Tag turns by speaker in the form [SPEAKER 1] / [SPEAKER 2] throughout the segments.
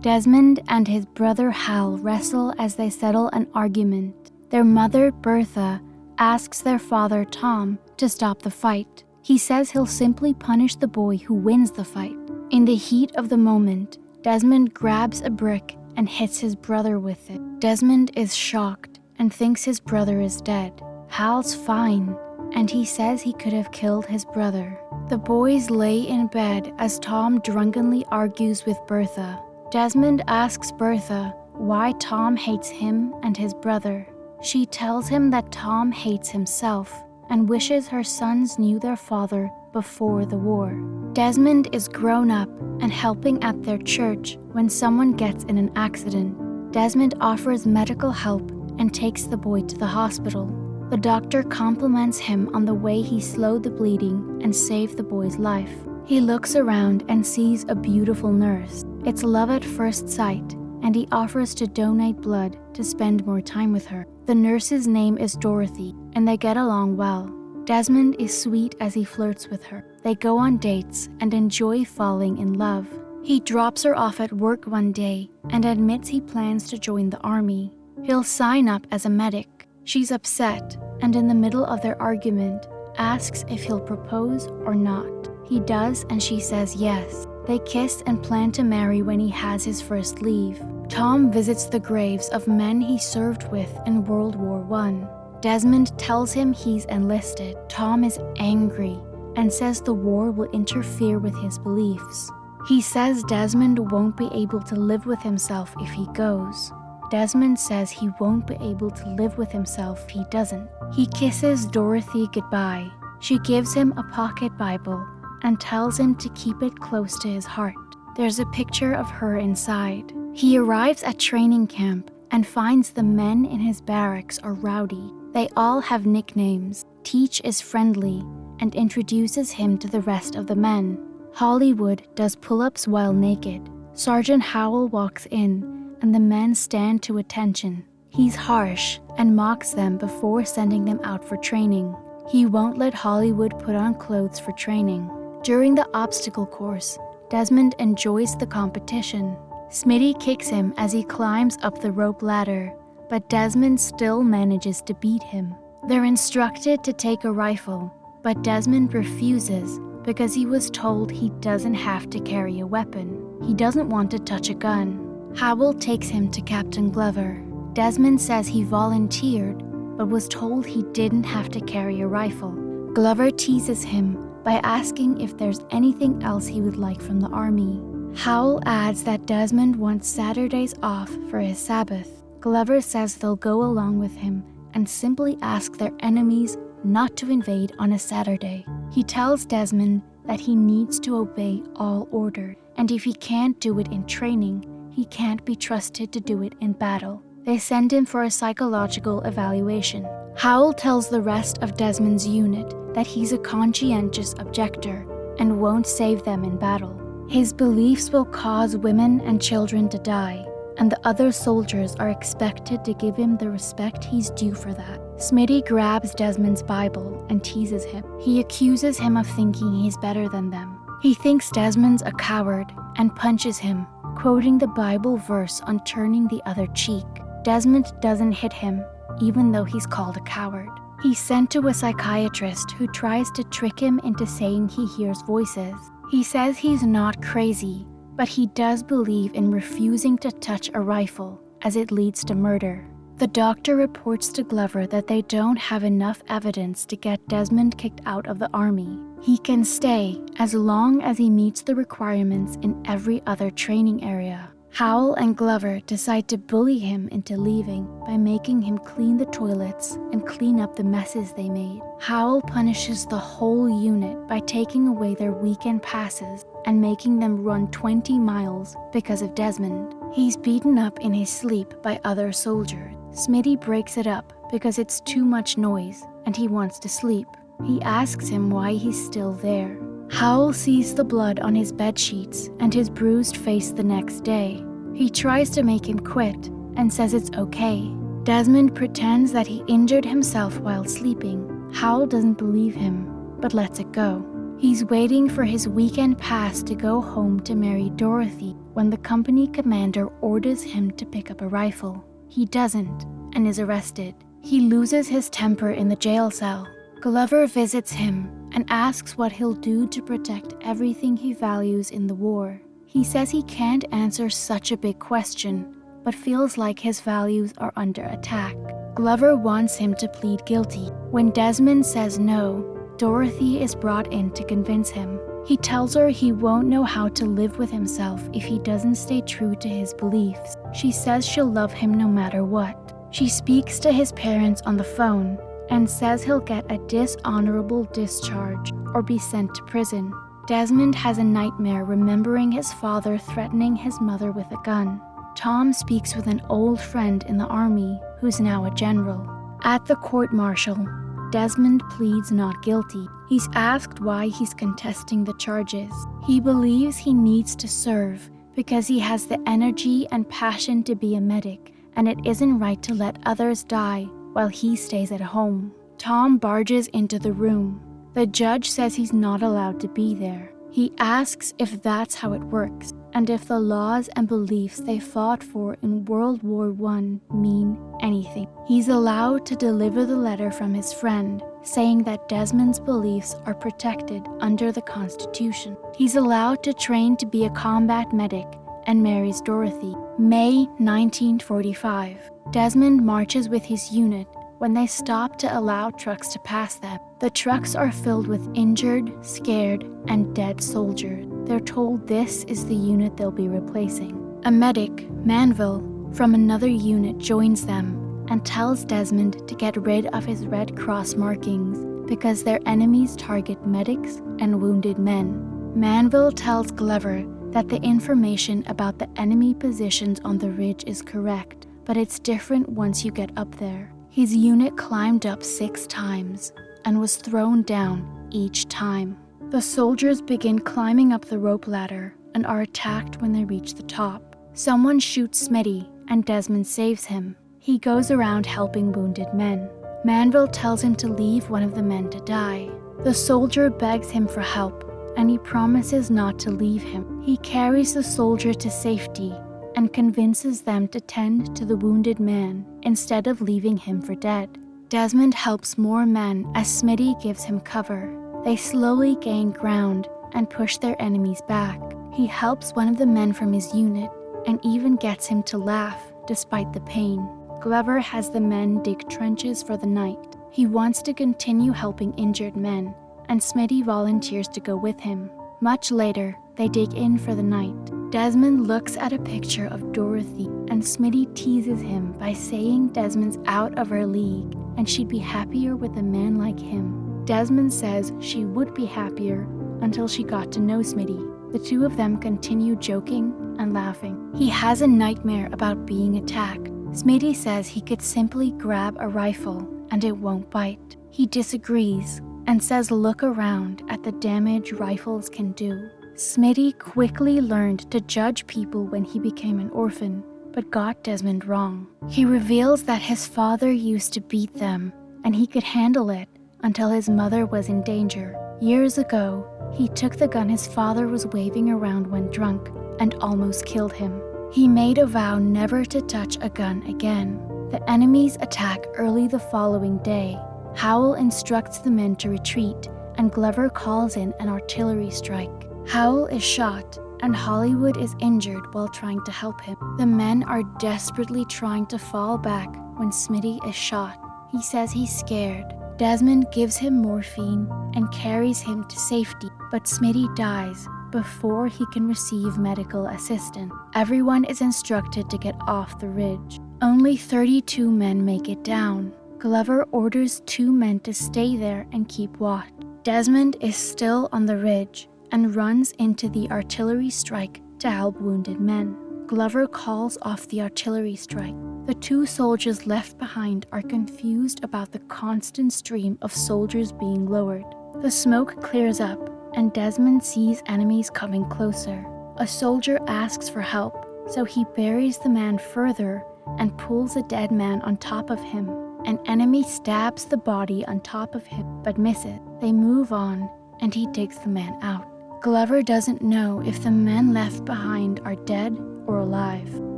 [SPEAKER 1] Desmond and his brother Hal wrestle as they settle an argument. Their mother, Bertha, asks their father, Tom, to stop the fight. He says he'll simply punish the boy who wins the fight. In the heat of the moment, Desmond grabs a brick and hits his brother with it. Desmond is shocked and thinks his brother is dead. Hal's fine, and he says he could have killed his brother. The boys lay in bed as Tom drunkenly argues with Bertha. Desmond asks Bertha why Tom hates him and his brother. She tells him that Tom hates himself and wishes her sons knew their father before the war. Desmond is grown up and helping at their church when someone gets in an accident. Desmond offers medical help and takes the boy to the hospital. The doctor compliments him on the way he slowed the bleeding and saved the boy's life. He looks around and sees a beautiful nurse. It's love at first sight, and he offers to donate blood to spend more time with her. The nurse's name is Dorothy, and they get along well. Desmond is sweet as he flirts with her. They go on dates and enjoy falling in love. He drops her off at work one day and admits he plans to join the army. He'll sign up as a medic. She's upset, and in the middle of their argument, asks if he'll propose or not. He does, and she says yes. They kiss and plan to marry when he has his first leave. Tom visits the graves of men he served with in World War I. Desmond tells him he's enlisted. Tom is angry and says the war will interfere with his beliefs. He says Desmond won't be able to live with himself if he goes. Desmond says he won't be able to live with himself if he doesn't. He kisses Dorothy goodbye. She gives him a pocket Bible and tells him to keep it close to his heart. There's a picture of her inside. He arrives at training camp and finds the men in his barracks are rowdy. They all have nicknames. Teach is friendly and introduces him to the rest of the men. Hollywood does pull-ups while naked. Sergeant Howell walks in and the men stand to attention. He's harsh and mocks them before sending them out for training. He won't let Hollywood put on clothes for training. During the obstacle course, Desmond enjoys the competition. Smitty kicks him as he climbs up the rope ladder, but Desmond still manages to beat him. They're instructed to take a rifle, but Desmond refuses because he was told he doesn't have to carry a weapon. He doesn't want to touch a gun. Howell takes him to Captain Glover. Desmond says he volunteered, but was told he didn't have to carry a rifle. Glover teases him by asking if there's anything else he would like from the army. Howell adds that Desmond wants Saturdays off for his Sabbath. Glover says they'll go along with him and simply ask their enemies not to invade on a Saturday. He tells Desmond that he needs to obey all orders, and if he can't do it in training, he can't be trusted to do it in battle. They send him for a psychological evaluation. Howell tells the rest of Desmond's unit that he's a conscientious objector and won't save them in battle. His beliefs will cause women and children to die, and the other soldiers are expected to give him the respect he's due for that. Smitty grabs Desmond's Bible and teases him. He accuses him of thinking he's better than them. He thinks Desmond's a coward and punches him, quoting the Bible verse on turning the other cheek. Desmond doesn't hit him, even though he's called a coward. He's sent to a psychiatrist who tries to trick him into saying he hears voices. He says he's not crazy, but he does believe in refusing to touch a rifle, as it leads to murder. The doctor reports to Glover that they don't have enough evidence to get Desmond kicked out of the army. He can stay as long as he meets the requirements in every other training area. Howell and Glover decide to bully him into leaving by making him clean the toilets and clean up the messes they made. Howell punishes the whole unit by taking away their weekend passes and making them run 20 miles because of Desmond. He's beaten up in his sleep by other soldiers. Smitty breaks it up because it's too much noise and he wants to sleep. He asks him why he's still there. Howell sees the blood on his bed sheets and his bruised face the next day. He tries to make him quit and says it's okay. Desmond pretends that he injured himself while sleeping. Howell doesn't believe him, but lets it go. He's waiting for his weekend pass to go home to marry Dorothy when the company commander orders him to pick up a rifle. He doesn't and is arrested. He loses his temper in the jail cell. Glover visits him and asks what he'll do to protect everything he values in the war. He says he can't answer such a big question, but feels like his values are under attack. Glover wants him to plead guilty. When Desmond says no, Dorothy is brought in to convince him. He tells her he won't know how to live with himself if he doesn't stay true to his beliefs. She says she'll love him no matter what. She speaks to his parents on the phone and says he'll get a dishonorable discharge or be sent to prison. Desmond has a nightmare remembering his father threatening his mother with a gun. Tom speaks with an old friend in the army who's now a general. At the court-martial, Desmond pleads not guilty. He's asked why he's contesting the charges. He believes he needs to serve because he has the energy and passion to be a medic, and it isn't right to let others die while he stays at home. Tom barges into the room. The judge says he's not allowed to be there. He asks if that's how it works, and if the laws and beliefs they fought for in World War I mean anything. He's allowed to deliver the letter from his friend, saying that Desmond's beliefs are protected under the Constitution. He's allowed to train to be a combat medic and marries Dorothy. May 1945. Desmond marches with his unit when they stop to allow trucks to pass them. The trucks are filled with injured, scared, and dead soldiers. They're told this is the unit they'll be replacing. A medic, Manville, from another unit joins them and tells Desmond to get rid of his Red Cross markings because their enemies target medics and wounded men. Manville tells Glover that the information about the enemy positions on the ridge is correct, but it's different once you get up there. His unit climbed up 6 times and was thrown down each time. The soldiers begin climbing up the rope ladder and are attacked when they reach the top. Someone shoots Smitty and Desmond saves him. He goes around helping wounded men. Manville tells him to leave one of the men to die. The soldier begs him for help and he promises not to leave him. He carries the soldier to safety and convinces them to tend to the wounded man instead of leaving him for dead. Desmond helps more men as Smitty gives him cover. They slowly gain ground and push their enemies back. He helps one of the men from his unit and even gets him to laugh despite the pain. Glover has the men dig trenches for the night. He wants to continue helping injured men, and Smitty volunteers to go with him. Much later, they dig in for the night. Desmond looks at a picture of Dorothy, and Smitty teases him by saying Desmond's out of her league and she'd be happier with a man like him. Desmond says she would be happier until she got to know Smitty. The two of them continue joking and laughing. He has a nightmare about being attacked. Smitty says he could simply grab a rifle and it won't bite. He disagrees and says look around at the damage rifles can do. Smitty quickly learned to judge people when he became an orphan, but got Desmond wrong. He reveals that his father used to beat them, and he could handle it until his mother was in danger. Years ago, he took the gun his father was waving around when drunk and almost killed him. He made a vow never to touch a gun again. The enemies attack early the following day. Howell instructs the men to retreat, and Glover calls in an artillery strike. Howell is shot, and Hollywood is injured while trying to help him. The men are desperately trying to fall back when Smitty is shot. He says he's scared. Desmond gives him morphine and carries him to safety, but Smitty dies before he can receive medical assistance. Everyone is instructed to get off the ridge. Only 32 men make it down. Glover orders 2 men to stay there and keep watch. Desmond is still on the ridge and runs into the artillery strike to help wounded men. Glover calls off the artillery strike. The 2 soldiers left behind are confused about the constant stream of soldiers being lowered. The smoke clears up, and Desmond sees enemies coming closer. A soldier asks for help, so he buries the man further and pulls a dead man on top of him. An enemy stabs the body on top of him, but misses. They move on, and he digs the man out. Glover doesn't know if the men left behind are dead or alive.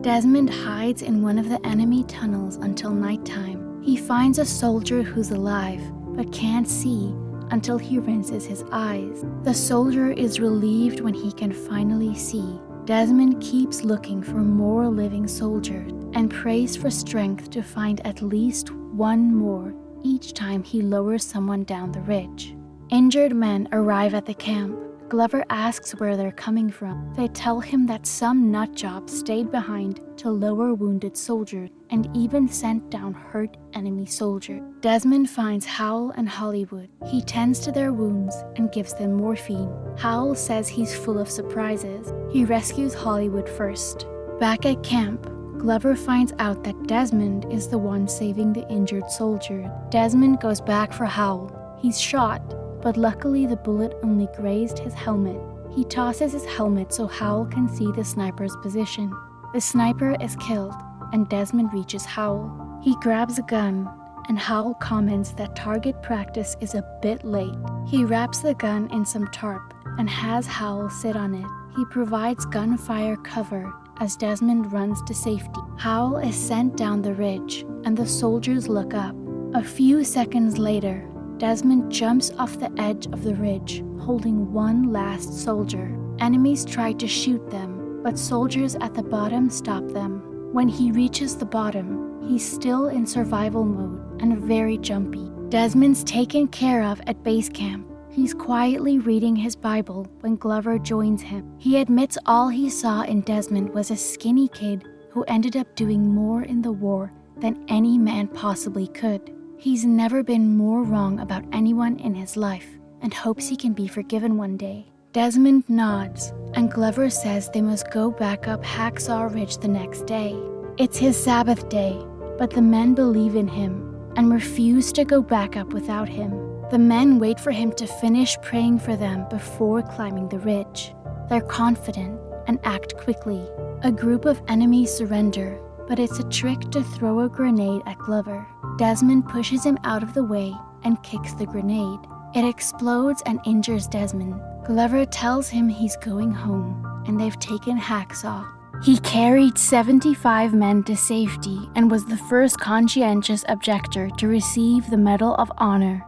[SPEAKER 1] Desmond hides in one of the enemy tunnels until nighttime. He finds a soldier who's alive, but can't see until he rinses his eyes. The soldier is relieved when he can finally see. Desmond keeps looking for more living soldiers and prays for strength to find at least one more each time he lowers someone down the ridge. Injured men arrive at the camp. Glover asks where they're coming from. They tell him that some nutjob stayed behind to lower wounded soldiers and even sent down hurt enemy soldiers. Desmond finds Howl and Hollywood. He tends to their wounds and gives them morphine. Howl says he's full of surprises. He rescues Hollywood first. Back at camp, Glover finds out that Desmond is the one saving the injured soldier. Desmond goes back for Howl. He's shot, but luckily the bullet only grazed his helmet. He tosses his helmet so Howl can see the sniper's position. The sniper is killed, and Desmond reaches Howl. He grabs a gun, and Howl comments that target practice is a bit late. He wraps the gun in some tarp and has Howl sit on it. He provides gunfire cover as Desmond runs to safety. Howl is sent down the ridge, and the soldiers look up. A few seconds later, Desmond jumps off the edge of the ridge, holding one last soldier. Enemies try to shoot them, but soldiers at the bottom stop them. When he reaches the bottom, he's still in survival mode and very jumpy. Desmond's taken care of at base camp. He's quietly reading his Bible when Glover joins him. He admits all he saw in Desmond was a skinny kid who ended up doing more in the war than any man possibly could. He's never been more wrong about anyone in his life and hopes he can be forgiven one day. Desmond nods, and Glover says they must go back up Hacksaw Ridge the next day. It's his Sabbath day, but the men believe in him and refuse to go back up without him. The men wait for him to finish praying for them before climbing the ridge. They're confident and act quickly. A group of enemies surrender, but it's a trick to throw a grenade at Glover. Desmond pushes him out of the way and kicks the grenade. It explodes and injures Desmond. Glover tells him he's going home, and they've taken Hacksaw. He carried 75 men to safety and was the first conscientious objector to receive the Medal of Honor.